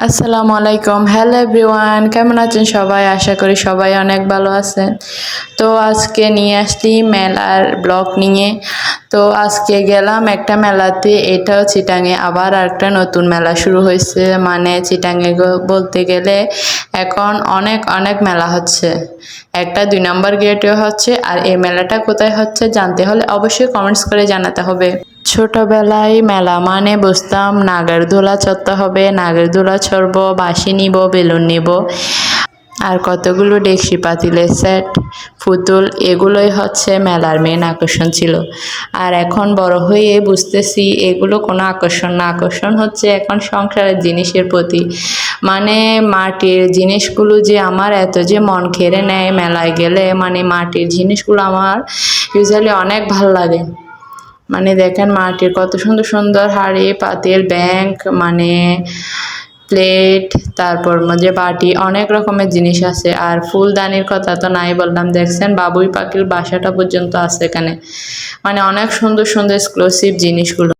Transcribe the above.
আসসালামু আলাইকুম, hello everyone, কেমন আছেন সবাই? আশা করি সবাই অনেক ভালো আছেন। তো আজকে নিয়ে আসছি মেলার ব্লগ নিয়ে। তো আজকে গেলাম একটা মেলাতে, এটাও চিটাঙে আবার একটা নতুন মেলা শুরু হয়েছে। মানে চিটাঙে বলতে গেলে এখন অনেক অনেক মেলা হচ্ছে, একটা 2 নম্বর গেটেও হচ্ছে। আর এই মেলাটা কোথায় হচ্ছে জানতে হলে অবশ্যই কমেন্টস করে জানাতে হবে। ছোটবেলায় মেলা মানে বুঝতাম নাগরদোলা চড়তে হবে, নাগরদোলা চড়বো, বাঁশি নিব, বেলুন নিব, আর কতগুলো ডেকচি পাতিলের সেট, পুতুল, এগুলোই হচ্ছে মেলার মেন আকর্ষণ ছিল। আর এখন বড় হয়ে বুঝতেছি এগুলো কোনো আকর্ষণ না, আকর্ষণ হচ্ছে এখন সংসারের জিনিসের প্রতি। মানে মাটির জিনিসগুলো যে আমার এত যে মন কেড়ে নেয় মেলায় গেলে, মানে মাটির জিনিসগুলো আমার ইউজুয়ালি অনেক ভালো লাগে। মানে দেখেন মাটির কত সুন্দর সুন্দর হাঁড়ি পাতিল ব্যাংক, মানে প্লেট, তারপর মাঝে বাটি, অনেক রকমের জিনিস আছে। আর ফুলদানির কথা তো নাই বললাম, দেখছেন বাবুই পাখির বাসাটা পর্যন্ত আছে এখানে। মানে অনেক সুন্দর সুন্দর এক্সক্লুসিভ জিনিসগুলো।